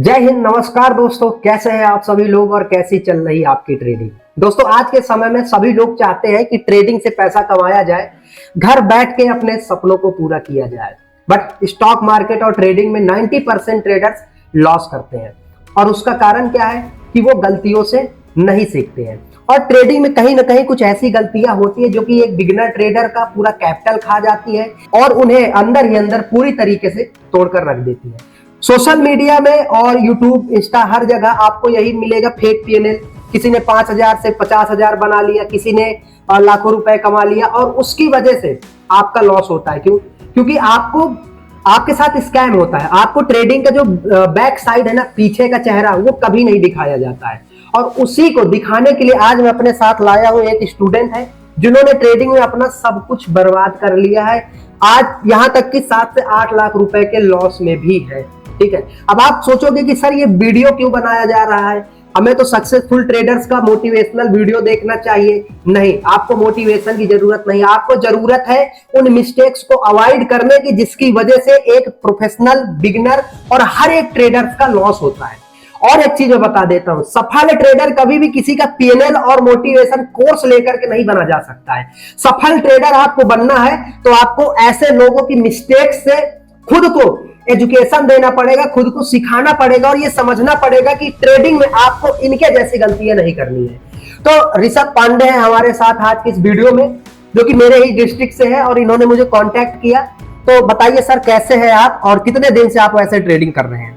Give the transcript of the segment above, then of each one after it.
जय हिंद, नमस्कार दोस्तों। कैसे हैं आप सभी लोग और कैसी चल रही है आपकी ट्रेडिंग। दोस्तों, आज के समय में सभी लोग चाहते हैं कि ट्रेडिंग से पैसा कमाया जाए, घर बैठ के अपने सपनों को पूरा किया जाए। बट स्टॉक मार्केट और ट्रेडिंग में 90% ट्रेडर्स लॉस करते हैं और उसका कारण क्या है कि वो गलतियों से नहीं सीखते हैं। और ट्रेडिंग में कहीं ना कहीं कुछ ऐसी गलतियां होती है जो कि एक बिगिनर ट्रेडर का पूरा कैपिटल खा जाती है और उन्हें अंदर ही अंदर पूरी तरीके से तोड़कर रख देती है। सोशल मीडिया में और यूट्यूब, इंस्टा, हर जगह आपको यही मिलेगा फेक पीएनएल। किसी ने 5,000 से 50,000 बना लिया, किसी ने लाखों रुपए कमा लिया और उसकी वजह से आपका लॉस होता है। क्यों? क्योंकि आपके साथ स्कैम होता है। आपको ट्रेडिंग का जो बैक साइड है ना, पीछे का चेहरा, वो कभी नहीं दिखाया जाता है। और उसी को दिखाने के लिए आज मैं अपने साथ लाया हूं एक स्टूडेंट है जिन्होंने ट्रेडिंग में अपना सब कुछ बर्बाद कर लिया है। आज यहां तक कि 7 से 8 लाख रुपए के लॉस में भी है। ठीक है। अब आप सोचोगे कि सर ये वीडियो क्यों बनाया जा रहा है, हमें तो सक्सेसफुल ट्रेडर्स का मोटिवेशनल वीडियो देखना चाहिए। नहीं, आपको मोटिवेशन की जरूरत नहीं, आपको जरूरत है उन मिस्टेक्स को अवॉइड करने की जिसकी वजह से एक प्रोफेशनल, बिगिनर और हर एक ट्रेडर्स का लॉस होता है। और एक चीज मैं बता देता हूं, सफल ट्रेडर कभी भी किसी का पीएनएल और मोटिवेशन कोर्स लेकर के नहीं बना जा सकता है। सफल ट्रेडर आपको बनना है तो आपको ऐसे लोगों की मिस्टेक्स से खुद को एजुकेशन देना पड़ेगा, खुद को सिखाना पड़ेगा और ये समझना पड़ेगा कि ट्रेडिंग में आपको इनके जैसी गलतियां नहीं करनी है। तो ऋषभ पांडे हैं हमारे साथ आज की इस वीडियो में, जो कि मेरे ही डिस्ट्रिक्ट से है और इन्होंने मुझे कांटेक्ट किया। तो बताइए सर, कैसे हैं आप और कितने दिन से आप वैसे ट्रेडिंग कर रहे हैं?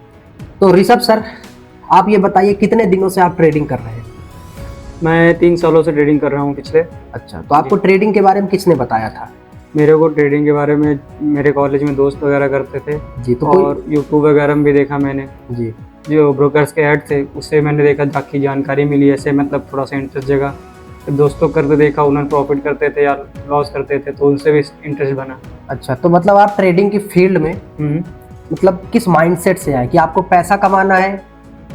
तो ऋषभ सर, आप ये बताइए कितने दिनों से आप ट्रेडिंग कर रहे हैं? मैं 3 सालों से ट्रेडिंग कर रहा हूँ पिछले। अच्छा, तो आपको ट्रेडिंग के बारे में किसने बताया था? मेरे को ट्रेडिंग के बारे में मेरे कॉलेज में दोस्त वगैरह करते थे जी। तो और यूट्यूब वगैरह में भी देखा मैंने जी, जो ब्रोकर्स के ऐड थे उससे मैंने देखा, बाकी जानकारी मिली, ऐसे मतलब थोड़ा सा इंटरेस्ट जगा। फिर दोस्तों करते देखा, उन्होंने प्रॉफिट करते थे या लॉस करते थे तो उनसे भी इंटरेस्ट बना। अच्छा, तो मतलब आप ट्रेडिंग की फील्ड में मतलब किस माइंडसेट से आए कि आपको पैसा कमाना है,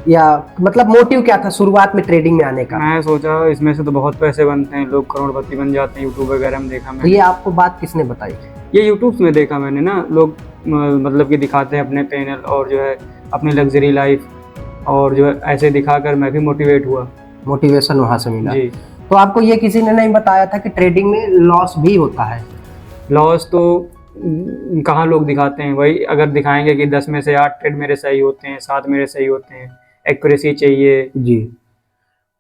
या मतलब मोटिव क्या था शुरुआत में ट्रेडिंग में आने का? मैं सोचा इसमें से तो बहुत पैसे बनते हैं, लोग करोड़पति बन जाते हैं, यूट्यूब वगैरह में देखा तो मैंने। ये आपको बात किसने बताई? ये यूट्यूब में देखा मैंने ना, लोग मतलब कि दिखाते हैं अपने पैनल और जो है अपनी लग्जरी लाइफ, और जो है ऐसे दिखाकर मैं भी मोटिवेट हुआ, मोटिवेशन वहां से मिला जी। तो आपको ये किसी ने नहीं बताया था कि ट्रेडिंग में लॉस भी होता है? लॉस तो कहाँ लोग दिखाते हैं, वही अगर दिखाएंगे कि 10 में से 8 ट्रेड मेरे सही होते हैं, 7 मेरे सही होते हैं, एक्यूरेसी चाहिए जी।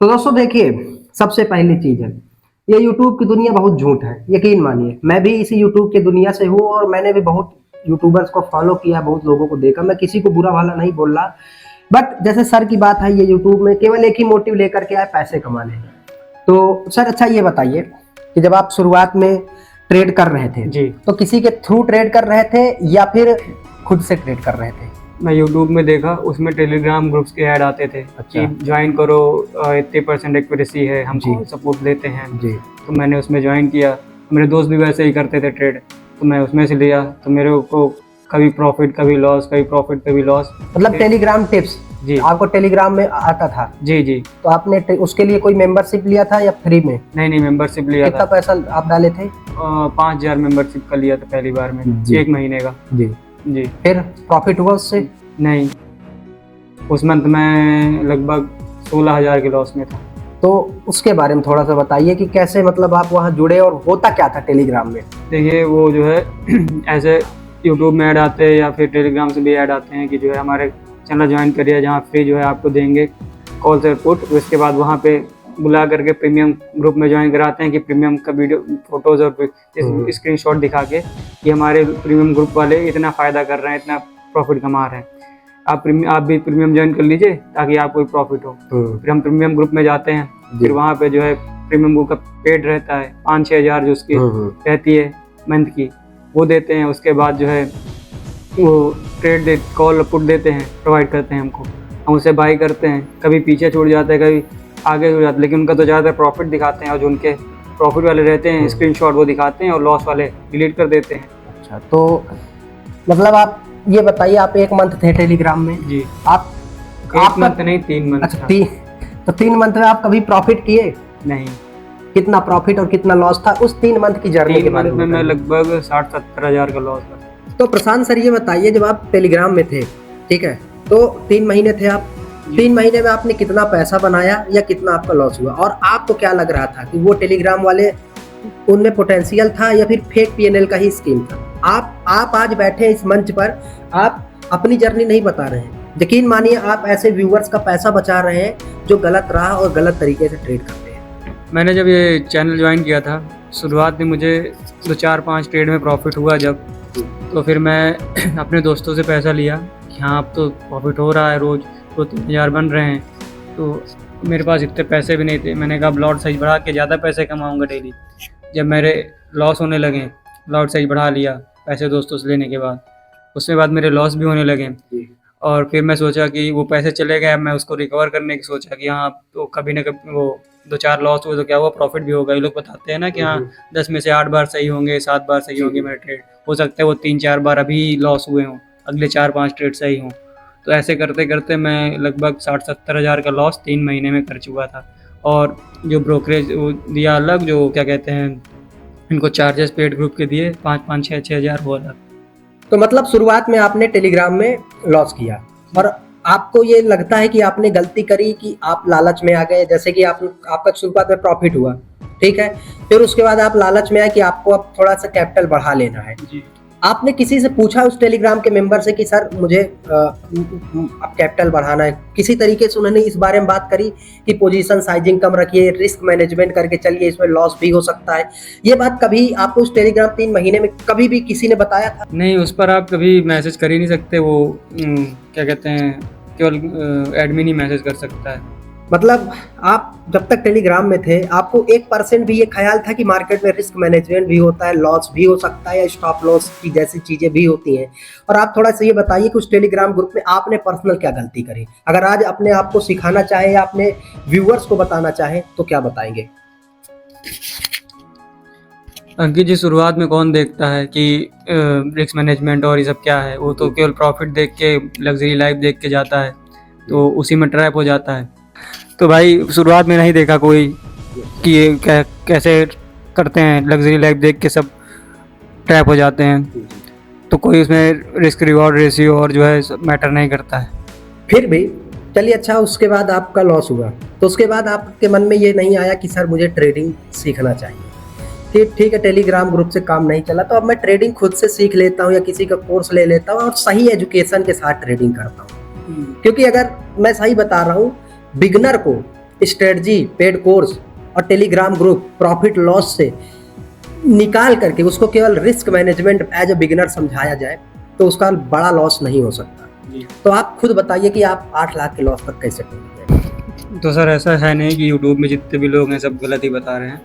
तो दोस्तों देखिए, सबसे पहली चीज है, ये यूट्यूब की दुनिया बहुत झूठ है, यकीन मानिए। मैं भी इसी यूट्यूब की दुनिया से हूँ और मैंने भी बहुत यूट्यूबर्स को फॉलो किया, बहुत लोगों को देखा। मैं किसी को बुरा भला नहीं बोल रहा, बट जैसे सर की बात है, ये यूट्यूब में केवल एक ही मोटिव लेकर के आए, पैसे कमाने। तो सर अच्छा ये बताइए कि जब आप शुरुआत में ट्रेड कर रहे थे जी, तो किसी के थ्रू ट्रेड कर रहे थे या फिर खुद से ट्रेड कर रहे थे? मैं यूट्यूब में देखा, उसमें टेलीग्राम ग्रुप्स के ऐड आते थे कि ज्वाइन करो, 80% एक्यूरेसी है, हमको सपोर्ट देते हैं जी। तो मैंने उसमें ज्वाइन किया। मेरे दोस्त भी वैसे ही करते थे ट्रेड, तो मैं उसमें से लिया। तो मेरे को कभी प्रॉफिट कभी लॉस, कभी प्रॉफिट कभी लॉस। मतलब टेलीग्राम टिप्स जी, आपको टेलीग्राम में आता था? जी जी। तो आपने उसके लिए कोई मेंबरशिप लिया था या फ्री में? नहीं, मेंबरशिप लिया कितना था। पैसा आप डाले थे? 5,000 मेंबरशिप का लिया था पहली बार में, जी। 1 महीने का। जी। जी। फिर प्रॉफिट हुआ उससे? नहीं, उस मंथ में लगभग 16,000 के लॉस में था। तो उसके बारे में थोड़ा सा बताइए कि कैसे मतलब आप वहाँ जुड़े और होता क्या था टेलीग्राम में? देखिए, वो जो है ऐसे यूट्यूब में ऐड आते हैं या फिर टेलीग्राम से भी ऐड आते हैं कि जो है हमारे चैनल ज्वाइन करिए, जहाँ फ्री जो है आपको देंगे कॉल से रिपोर्ट। उसके बाद वहाँ पे बुला करके प्रीमियम ग्रुप में ज्वाइन कराते हैं कि प्रीमियम का वीडियो, फोटोज़ और स्क्रीनशॉट दिखा के कि हमारे प्रीमियम ग्रुप वाले इतना फ़ायदा कर रहे हैं, इतना प्रॉफिट कमा रहे हैं, आप भी प्रीमियम ज्वाइन कर लीजिए ताकि आपको भी प्रॉफिट हो। फिर हम प्रीमियम ग्रुप में जाते हैं, फिर वहाँ पे जो है प्रीमियम ग्रुप का पेड रहता है 5-6 हज़ार जो उसकी रहती है मंथ की, वो देते हैं। उसके बाद जो है वो ट्रेड कॉल पुट देते हैं, प्रोवाइड करते हैं हमको, हम उसे बाई करते हैं। कभी पीछे छूट जाता है, कभी आगे छूट जाता है, लेकिन उनका तो ज़्यादातर प्रॉफिट दिखाते हैं और जो उनके प्रॉफिट वाले रहते हैं स्क्रीनशॉट वो दिखाते हैं और लॉस वाले डिलीट कर देते हैं। अच्छा, तो मतलब आप ये बताइए, आप 1 मंथ थे टेलीग्राम में? जी। आप 1 मंथ नहीं, 3 मंथ। अच्छा, 3 मंथ में आप कभी प्रॉफिट किए? नहीं। कितना प्रॉफिट और कितना लॉस था उस 3 मंथ की जर्नी के बारे में? मैं लगभग 60-70 हज़ार का लॉस था। तो प्रशांत सर ये बताइए, जब आप टेलीग्राम में थे, ठीक है, तो 3 महीने थे आप, 3 महीने में आपने कितना पैसा बनाया या कितना आपका लॉस हुआ, और आपको क्या लग रहा था कि वो टेलीग्राम वाले उनमें पोटेंशियल था या फिर फेक पीएनएल का ही स्कीम था? आप आज बैठे हैं इस मंच पर, आप अपनी जर्नी नहीं बता रहे हैं, यकीन मानिए आप ऐसे व्यूअर्स का पैसा बचा रहे हैं जो गलत राह और गलत तरीके से ट्रेड करते हैं। मैंने जब ये चैनल ज्वाइन किया था, शुरुआत में मुझे 2-4-5 ट्रेड में प्रॉफिट हुआ जब, तो फिर मैं अपने दोस्तों से पैसा लिया कि हाँ अब तो प्रॉफिट हो रहा है, रोज़ 2-3 हज़ार बन रहे हैं, तो मेरे पास इतने पैसे भी नहीं थे। मैंने कहा अब लॉट साइज बढ़ा के ज़्यादा पैसे कमाऊँगा डेली। जब मेरे लॉस होने लगे, लॉट साइज बढ़ा लिया पैसे दोस्तों से लेने के बाद, उसके बाद मेरे लॉस भी होने लगे, और फिर मैं सोचा कि वो पैसे चले गए, अब मैं उसको रिकवर करने की सोचा कि हाँ तो कभी ना कभी वो 2-4 लॉस हुए तो क्या हुआ, प्रॉफिट भी होगा। ये लोग बताते हैं ना कि हाँ 10 में से 8 बार सही होंगे, 7 बार सही होंगे मेरे ट्रेड, हो सकता है वो 3-4 बार अभी लॉस हुए हों, अगले 4-5 ट्रेड सही हों। तो ऐसे करते करते मैं लगभग 60-70 हज़ार का लॉस 3 महीने में कर चुका था। और जो ब्रोकरेज वो दिया अलग, जो क्या कहते हैं इनको चार्जेस पेड ग्रुप के दिए 5-5, 6-6 हज़ार वो अलग। तो मतलब शुरुआत में आपने टेलीग्राम में लॉस किया, और आपको ये लगता है कि आपने गलती करी कि आप लालच में आ गए, जैसे कि आपका शुरुआत में प्रॉफिट हुआ, ठीक है, फिर उसके बाद आप लालच में आए कि आपको अब थोड़ा सा कैपिटल बढ़ा लेना है। जी। आपने किसी से पूछा उस टेलीग्राम के मेंबर से कि सर मुझे अब कैपिटल बढ़ाना है? किसी तरीके से उन्होंने इस बारे में बात करी कि पोजीशन साइजिंग कम रखिए, रिस्क मैनेजमेंट करके चलिए, इसमें लॉस भी हो सकता है? ये बात कभी आपको उस टेलीग्राम 3 महीने में कभी भी किसी ने बताया था? नहीं, उस पर आप कभी मैसेज कर ही नहीं सकते, वो क्या कहते हैं केवल एडमिन ही मैसेज कर सकता है। मतलब आप जब तक टेलीग्राम में थे आपको 1% भी ये ख्याल था कि मार्केट में रिस्क मैनेजमेंट भी होता है, लॉस भी हो सकता है, या स्टॉप लॉस की जैसी चीजें भी होती हैं? और आप थोड़ा सा ये बताइए कि उस टेलीग्राम ग्रुप में आपने पर्सनल क्या गलती करी? अगर आज अपने आप को सिखाना चाहे या अपने व्यूअर्स को बताना चाहे तो क्या बताएंगे? अंकित जी, शुरुआत में कौन देखता है कि रिस्क मैनेजमेंट और ये सब क्या है? वो तो केवल प्रॉफिट देख के, लग्जरी लाइफ देख के जाता है, तो उसी में ट्रैप हो जाता है। तो भाई शुरुआत में नहीं देखा कोई कि ये कैसे करते हैं, लग्जरी लाइफ देख के सब ट्रैप हो जाते हैं, तो कोई उसमें रिस्क रिवॉर्ड रेशियो और जो है मैटर नहीं करता है। फिर भी चलिए, अच्छा उसके बाद आपका लॉस हुआ, तो उसके बाद आपके मन में ये नहीं आया कि सर मुझे ट्रेडिंग सीखना चाहिए? ठीक है, टेलीग्राम ग्रुप से काम नहीं चला तो अब मैं ट्रेडिंग खुद से सीख लेता हूँ या किसी का कोर्स ले लेता हूँ और सही एजुकेशन के साथ ट्रेडिंग करता हूँ। क्योंकि अगर मैं सही बता रहा हूँ, बिगनर को स्ट्रेटजी, पेड कोर्स और टेलीग्राम ग्रुप प्रॉफिट लॉस से निकाल करके उसको केवल risk management as a beginner समझाया जाए तो उसका बड़ा लॉस नहीं हो सकता। तो आप खुद बताइए कि आप 8 लाख के लॉस तक कैसे पहुंचे? तो सर ऐसा है नहीं कि यूट्यूब में जितने भी लोग हैं सब गलत ही बता रहे हैं।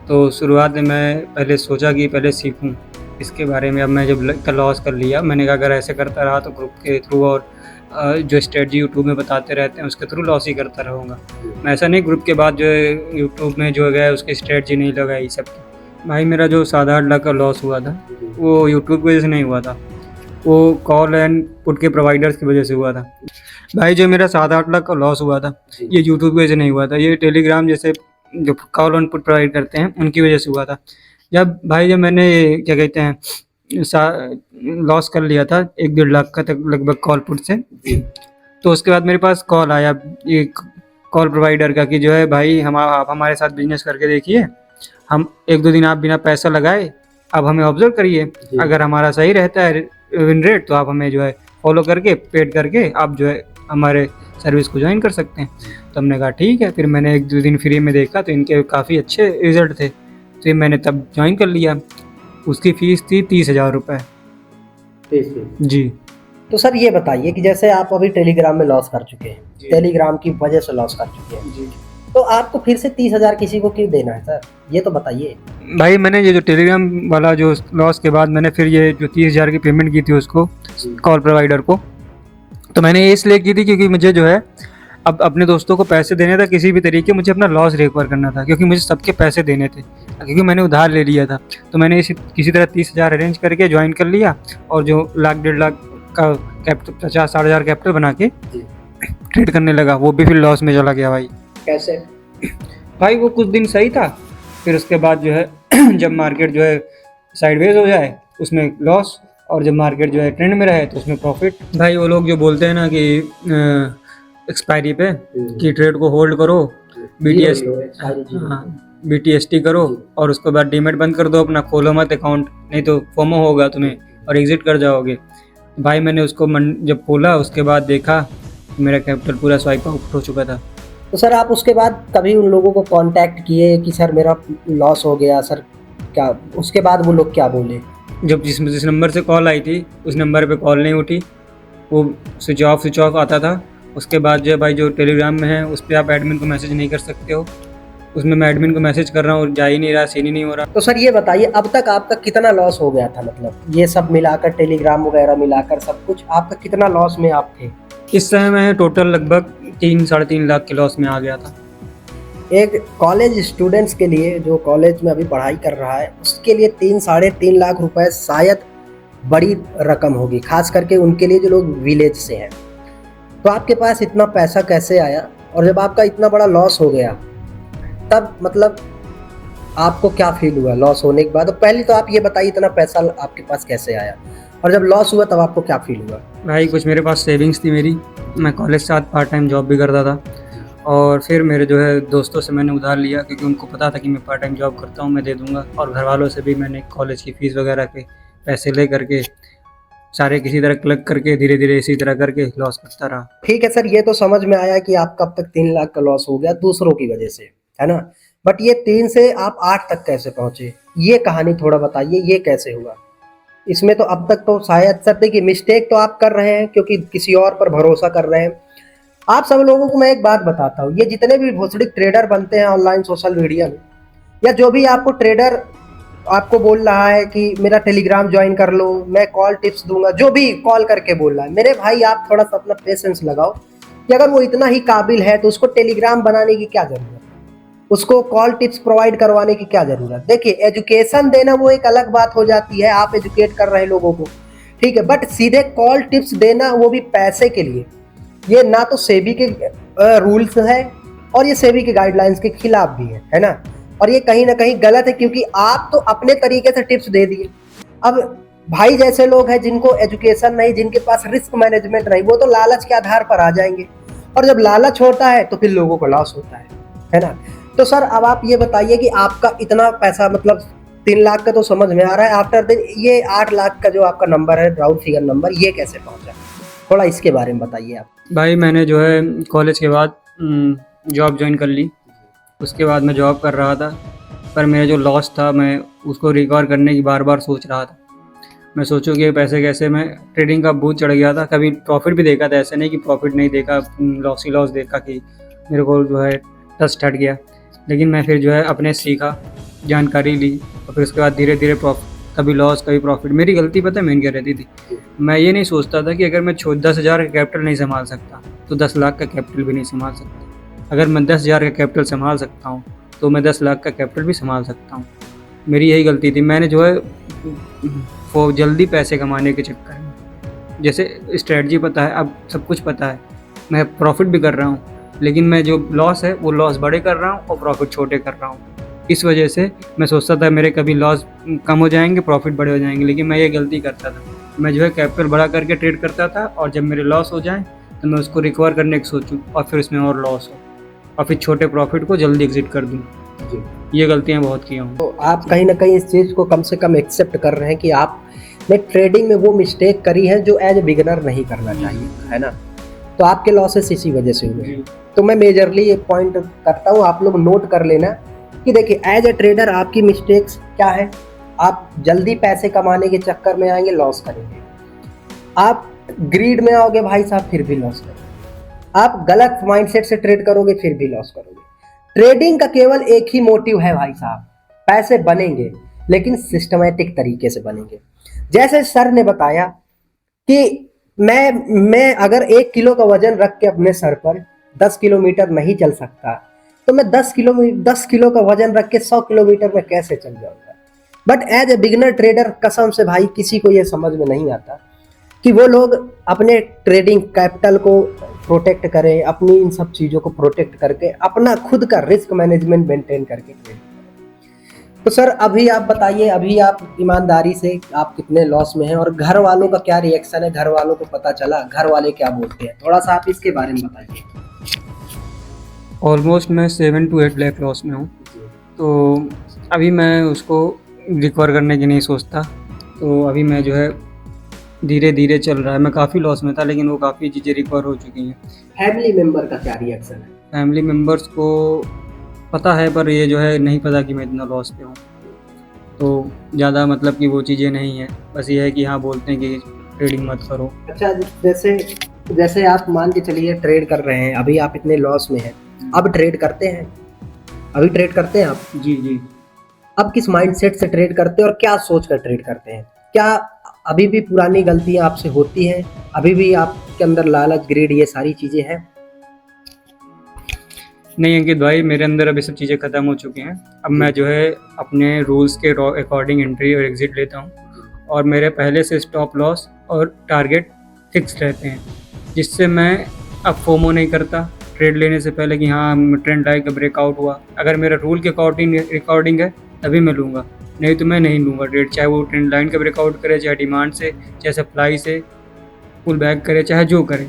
तो शुरुआत में मैं पहले सोचा कि पहले सीखूं इसके बारे में। अब मैं जब लॉस कर लिया, मैंने कहा अगर ऐसे करता रहा तो ग्रुप के थ्रू और जो स्ट्रेटजी यूट्यूब में बताते रहते हैं उसके थ्रू लॉस ही करता रहूँगा मैं। ऐसा नहीं ग्रुप के बाद जो है यूट्यूब में जो गया उसकी स्ट्रेटजी नहीं लगाई सब। भाई मेरा जो 7-8 लाख का लॉस हुआ था वो यूट्यूब की वजह से नहीं हुआ था, वो कॉल एंड पुट के प्रोवाइडर्स की वजह से हुआ था। भाई जो मेरा 7-8 लाख का लॉस हुआ था ये यूट्यूब की वजह से नहीं हुआ था, ये टेलीग्राम जैसे जो कॉल एंड पुट प्रोवाइड करते हैं उनकी वजह से हुआ था। जब मैंने क्या कहते हैं लॉस कर लिया था 1-1.5 लाख का तक लगभग कॉल पुट से, तो उसके बाद मेरे पास कॉल आया एक कॉल प्रोवाइडर का कि जो है भाई आप हमारे साथ बिजनेस करके देखिए, हम 1-2 दिन आप बिना पैसा लगाए अब हमें ऑब्जर्व करिए, अगर हमारा सही रहता है विन रेट तो आप हमें जो है फॉलो करके पेड करके आप जो है हमारे सर्विस को ज्वाइन कर सकते हैं। तो हमने कहा ठीक है। फिर मैंने 1-2 दिन फ्री में देखा तो इनके काफ़ी अच्छे रिजल्ट थे, तो मैंने तब ज्वाइन कर लिया। उसकी फ़ीस थी 30,000 रुपये। जी। तो सर ये बताइए कि जैसे आप अभी टेलीग्राम में लॉस कर चुके हैं, टेलीग्राम की वजह से लॉस कर चुके हैं जी, तो आपको फिर से 30,000 किसी को क्यों देना है सर? ये तो बताइए। भाई मैंने ये जो टेलीग्राम वाला जो लॉस के बाद मैंने फिर ये जो 30,000 की पेमेंट की थी उसको कॉल प्रोवाइडर को, तो मैंने ये इसलिए की थी क्योंकि मुझे जो है अब अपने दोस्तों को पैसे देने था, किसी भी तरीके मुझे अपना लॉस रिकवर करना था क्योंकि मुझे सबके पैसे देने थे, क्योंकि मैंने उधार ले लिया था। तो मैंने किसी तरह 30,000 अरेंज करके ज्वाइन कर लिया और जो 1-1.5 लाख का कैपिटल 50-60 हज़ार कैपिटल बना के ट्रेड करने लगा। वो भी फिर लॉस में चला गया। भाई कैसे? भाई वो कुछ दिन सही था, फिर उसके बाद जो है जब मार्केट जो है साइडवेज हो जाए उसमें लॉस, और जब मार्केट जो है ट्रेंड में रहे तो उसमें प्रॉफिट। भाई वो लोग जो बोलते हैं ना कि एक्सपायरी पे कि ट्रेड को होल्ड करो, BTS हाँ BTST करो और उसके बाद डीमेट बंद कर दो अपना, खोलो मत अकाउंट, नहीं तो फोमो होगा तुम्हें और एग्जिट कर जाओगे। भाई मैंने उसको जब खोला उसके बाद देखा मेरा कैपिटल पूरा स्वाइप आउट हो चुका था। तो सर आप उसके बाद कभी उन लोगों को कांटेक्ट किए कि सर मेरा लॉस हो गया सर, क्या उसके बाद वो लोग क्या बोले? जब जिस नंबर से कॉल आई थी उस नंबर पे कॉल नहीं उठी, वो स्विच ऑफ आता था। उसके बाद जो है भाई जो टेलीग्राम में है उस पर आप एडमिन को मैसेज नहीं कर सकते हो, उसमें मैं एडमिन को मैसेज कर रहा हूँ जा ही नहीं रहा, सीन ही नहीं हो रहा। तो सर ये बताइए अब तक आपका कितना लॉस हो गया था, मतलब ये सब मिलाकर टेलीग्राम वगैरह मिलाकर सब कुछ आपका कितना लॉस में आप थे? इस समय मैं टोटल लगभग 3-3.5 लाख के लॉस में आ गया था। एक कॉलेज स्टूडेंट्स के लिए जो कॉलेज में अभी पढ़ाई कर रहा है उसके लिए 3-3.5 लाख रुपए शायद बड़ी रकम होगी, खास करके उनके लिए जो लोग विलेज से हैं। तो आपके पास इतना पैसा कैसे आया, और जब आपका इतना बड़ा लॉस हो गया तब मतलब आपको क्या फील हुआ लॉस होने के बाद? तो पहले तो आप ये बताइए इतना पैसा आपके पास कैसे आया, और जब लॉस हुआ तब आपको क्या फील हुआ? भाई कुछ मेरे पास सेविंग्स थी मेरी, मैं कॉलेज से पार्ट टाइम जॉब भी करता था, और फिर मेरे जो है दोस्तों से मैंने उधार लिया क्योंकि उनको पता था कि मैं पार्ट टाइम जॉब करता हूँ, मैं दे दूँगा, और घर वालों से भी मैंने कॉलेज की फ़ीस वगैरह के पैसे ले करके सारे किसी तरह कलेक्ट करके धीरे धीरे इसी तरह करके लॉस करता रहा। ठीक है सर, ये तो समझ में आया कि आपका अब तक 3 लाख का लॉस हो गया दूसरों की वजह से, है ना? बट ये 3 से आप 8 तक कैसे पहुंचे, ये कहानी थोड़ा बताइए, ये कैसे हुआ? इसमें तो अब तक तो शायद सर देखिए मिस्टेक तो आप कर रहे हैं क्योंकि किसी और पर भरोसा कर रहे हैं। आप सब लोगों को मैं एक बात बताता हूँ, ये जितने भी भोसड़ी ट्रेडर बनते हैं ऑनलाइन सोशल मीडिया में, या जो भी आपको ट्रेडर आपको बोल रहा है कि मेरा टेलीग्राम ज्वाइन कर लो, मैं कॉल टिप्स दूंगा, जो भी कॉल करके बोल रहा है, मेरे भाई आप थोड़ा सा अपना पेशेंस लगाओ कि अगर वो इतना ही काबिल है तो उसको टेलीग्राम बनाने की क्या जरूरत, उसको कॉल टिप्स प्रोवाइड करवाने की क्या जरूरत? देखिए एजुकेशन देना वो एक अलग बात हो जाती है, आप एजुकेट कर रहे हैं लोगों को, ठीक है, बट सीधे कॉल टिप्स देना वो भी पैसे के लिए, ये ना तो सेबी के रूल्स है और ये सेबी के गाइडलाइंस के खिलाफ भी है ना? और ये कहीं ना कहीं गलत है क्योंकि आप तो अपने तरीके से टिप्स दे दिए। अब भाई जैसे लोग हैं जिनको एजुकेशन नहीं, जिनके पास रिस्क मैनेजमेंट नहीं, वो तो लालच के आधार पर आ जाएंगे, और जब लालच होता है तो फिर लोगों को लॉस होता है ना? तो सर अब आप ये बताइए कि आपका इतना पैसा मतलब 3 लाख का तो समझ में आ रहा है, आफ्टर दिन ये 8 लाख का जो आपका नंबर है राउंड फिगर नंबर, ये कैसे पहुंचा, थोड़ा इसके बारे में बताइए आप। भाई मैंने जो है कॉलेज के बाद जॉब ज्वाइन कर ली, उसके बाद मैं जॉब कर रहा था, पर मेरा जो लॉस था मैं उसको रिकवर करने की बार बार सोच रहा था। मैं सोचूं कि पैसे कैसे, मैं ट्रेडिंग का भूत चढ़ गया था, कभी प्रॉफिट भी देखा था, ऐसे नहीं कि प्रॉफिट नहीं देखा, लॉस ही लॉस देखा कि मेरे को जो है ट्रस्ट हट गया। लेकिन मैं फिर जो है अपने सीखा, जानकारी ली, और फिर उसके बाद धीरे धीरे कभी लॉस कभी प्रॉफिट। मेरी गलती पता है मेन क्या रहती थी, मैं ये नहीं सोचता था कि अगर मैं 10,000 का कैपिटल नहीं संभाल सकता तो 10 लाख का कैपिटल भी नहीं संभाल सकता, अगर मैं 10,000 का कैपिटल संभाल सकता हूँ तो मैं 10 लाख का कैपिटल भी संभाल सकता हूँ। मेरी यही गलती थी, मैंने जो है वो जल्दी पैसे कमाने के चक्कर में, जैसे स्ट्रेटजी पता है, अब सब कुछ पता है, मैं प्रॉफिट भी कर रहा हूँ, लेकिन मैं जो लॉस है वो लॉस बड़े कर रहा हूँ और प्रॉफिट छोटे कर रहा हूँ। इस वजह से मैं सोचता था मेरे कभी लॉस कम हो जाएंगे प्रॉफिट बड़े हो जाएंगे, लेकिन मैं ये गलती करता था, मैं जो है कैपिटल बड़ा करके ट्रेड करता था, और जब मेरे लॉस हो जाए तो मैं उसको रिकवर करने की सोचूं और फिर उसमें और लॉस हो और फिर छोटे प्रॉफिट को जल्दी एग्जिट कर दूं। ये गलतियां बहुत की हूँ। तो आप कहीं ना कहीं इस चीज़ को कम से कम एक्सेप्ट कर रहे हैं कि आपने ट्रेडिंग में वो मिस्टेक करी है जो एज ए बिगिनर नहीं करना चाहिए, है ना? तो आपके लॉसेस इसी वजह से हुए। तो मैं मेजरली एक पॉइंट करता हूँ, आप लोग नोट कर लेना कि देखिए एज ए ट्रेडर आपकी मिस्टेक्स क्या है, आप जल्दी पैसे कमाने के चक्कर में आएंगे, लॉस करेंगे, आप ग्रीड में आओगे भाई साहब, फिर भी लॉस करोगे, आप गलत माइंडसेट से ट्रेड करोगे, फिर भी लॉस करोगे। ट्रेडिंग का केवल एक ही मोटिव है भाई साहब, पैसे बनेंगे लेकिन सिस्टमैटिक तरीके से बनेंगे। जैसे सर ने बताया कि मैं अगर 1 किलो का वजन रख के अपने सर पर 10 किलोमीटर नहीं चल सकता तो मैं 10 किलो का वजन रख के 100 किलोमीटर में कैसे चल जाऊंगा? But as a beginner trader कसम से भाई किसी को ये समझ में नहीं आता कि वो लोग अपने ट्रेडिंग कैपिटल को प्रोटेक्ट करें, अपनी इन सब चीज़ों को प्रोटेक्ट करके अपना खुद का रिस्क मैनेजमेंट मेंटेन करके ट्रेड करें। तो सर अभी आप बताइए, अभी आप ईमानदारी से आप कितने लॉस में हैं और घर वालों का क्या रिएक्शन है? घर वालों को पता चला, घर वाले क्या बोलते हैं? थोड़ा सा आप इसके बारे में बताइए। ऑलमोस्ट मैं 7 to 8 लाख लॉस में हूँ। तो अभी मैं उसको रिकवर करने की नहीं सोचता। तो अभी मैं जो है धीरे धीरे चल रहा है। मैं काफ़ी लॉस में था, लेकिन वो काफ़ी चीज़ें रिकवर हो चुकी हैं। फैमिली मेंबर का क्या रिएक्शन है? फैमिली मेम्बर्स को पता है, पर ये जो है नहीं पता कि मैं इतना लॉस पे हूँ। तो ज़्यादा मतलब कि वो चीज़ें नहीं है, बस ये है कि हाँ बोलते हैं कि ट्रेडिंग मत करो। अच्छा, जैसे जैसे आप मान के चलिए ट्रेड कर रहे हैं, अभी आप इतने लॉस में हैं, अब ट्रेड करते हैं? अभी ट्रेड करते हैं आप? जी जी। अब किस माइंडसेट से ट्रेड करते हैं और क्या सोच कर ट्रेड करते हैं? क्या अभी भी पुरानी गलतियां आपसे होती हैं? अभी भी आपके अंदर लालच, ग्रीड, ये सारी चीजें हैं? नहीं अंकित भाई, मेरे अंदर अभी सब चीज़ें ख़त्म हो चुकी हैं। अब मैं जो है अपने रूल्स के अकॉर्डिंग एंट्री और एग्ज़िट लेता हूँ, और मेरे पहले से स्टॉप लॉस और टारगेट फिक्स रहते हैं, जिससे मैं अब फोमो नहीं करता ट्रेड लेने से पहले कि हाँ ट्रेंड लाइन का ब्रेकआउट हुआ। अगर मेरा रूल के अकॉर्डिंग है तभी मैं लूँगा, नहीं तो मैं नहीं लूँगा ट्रेड। चाहे वो ट्रेंड लाइन का ब्रेकआउट करे, चाहे डिमांड से, चाहे सप्लाई से पुल बैक करे, चाहे जो करे,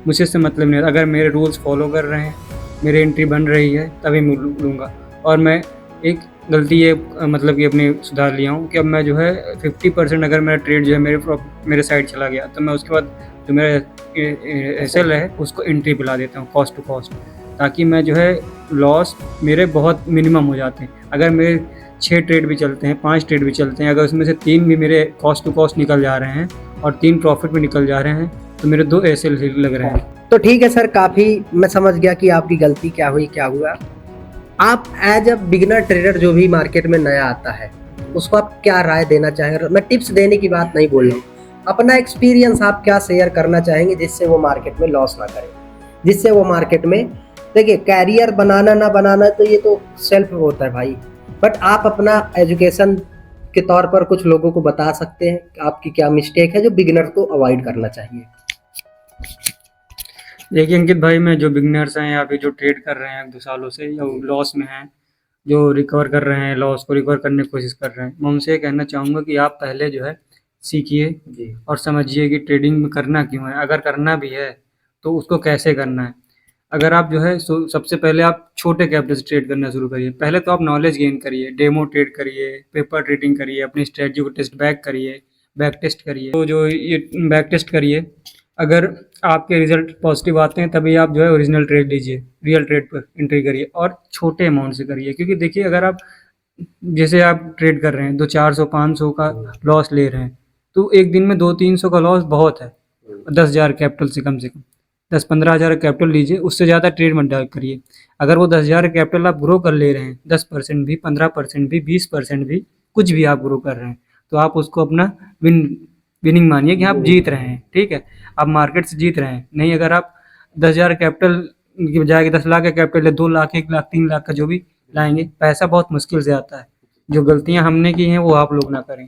मुझे इससे मतलब नहीं है। अगर मेरे रूल्स फॉलो कर रहे हैं, मेरी एंट्री बन रही है, तभी मैं लूँगा। और मैं एक गलती ये मतलब कि अपनी सुधार लिया हूँ कि अब मैं जो है 50% अगर मेरा ट्रेड जो है मेरे साइड चला गया, तो मैं उसके बाद जो मेरा एसएल है उसको एंट्री पिला देता हूँ कॉस्ट टू कॉस्ट, ताकि मैं जो है लॉस मेरे बहुत मिनिमम हो जाते हैं। अगर मेरे 6 ट्रेड भी चलते हैं, 5 ट्रेड भी चलते हैं, अगर उसमें से 3 भी मेरे कॉस्ट टू कॉस्ट निकल जा रहे हैं और 3 प्रॉफिट में निकल जा रहे हैं, तो मेरे 2 एसएल लग रहे हैं। तो ठीक है सर, काफी मैं समझ गया कि आपकी गलती क्या हुई, क्या हुआ। आप एज अ बिगिनर ट्रेडर जो भी मार्केट में नया आता है, उसको आप क्या राय देना चाहेंगे? मैं टिप्स देने की बात नहीं बोल रहा हूँ, अपना एक्सपीरियंस आप क्या शेयर करना चाहेंगे जिससे वो मार्केट में लॉस ना करे, जिससे वो मार्केट में, देखिए कैरियर बनाना ना बनाना तो ये तो सेल्फ होता है भाई, बट आप अपना एजुकेशन के तौर पर कुछ लोगों को बता सकते हैं कि आपकी क्या मिस्टेक है जो बिगिनर को अवॉइड करना चाहिए। देखिए अंकित भाई, मैं जो बिगनर्स हैं या फिर जो ट्रेड कर रहे हैं 2 सालों से या लॉस में हैं, जो रिकवर कर रहे हैं, लॉस को रिकवर करने की कोशिश कर रहे हैं, मैं उनसे ये कहना चाहूँगा कि आप पहले जो है सीखिए और समझिए कि ट्रेडिंग में करना क्यों है। अगर करना भी है तो उसको कैसे करना है। अगर आप जो है सबसे पहले आप छोटे कैपिटल से ट्रेड करना शुरू करिए। पहले तो आप नॉलेज गेन करिए, डेमो ट्रेड करिए, पेपर ट्रेडिंग करिए, अपनी स्ट्रेटजी को टेस्ट बैक करिए, बैक टेस्ट करिए। तो जो ये बैक टेस्ट करिए, अगर आपके रिजल्ट पॉजिटिव आते हैं तभी आप जो है ओरिजिनल ट्रेड लीजिए, रियल ट्रेड पर एंट्री करिए और छोटे अमाउंट से करिए। क्योंकि देखिए, अगर आप जैसे आप ट्रेड कर रहे हैं, 400-500 का लॉस ले रहे हैं, तो एक दिन में 200-300 का लॉस बहुत है। 10,000 कैपिटल से कम 10-15 हज़ार कैपिटल लीजिए, उससे ज़्यादा ट्रेड मत डाल करिए। अगर वो 10,000 कैपिटल आप ग्रो कर ले रहे हैं, 10% भी, 15% भी, 20% भी, कुछ भी आप ग्रो कर रहे हैं, तो आप उसको अपना विनिंग मानिए कि आप जीत रहे हैं। ठीक है, आप मार्केट से जीत रहे हैं। नहीं, अगर आप 10,000 कैपिटल की बजाय 10 लाख का कैपिटल है, 2 लाख, 1 लाख, 3 लाख का जो भी लाएंगे, पैसा बहुत मुश्किल से आता है। जो गलतियां हमने की हैं वो आप लोग ना करें।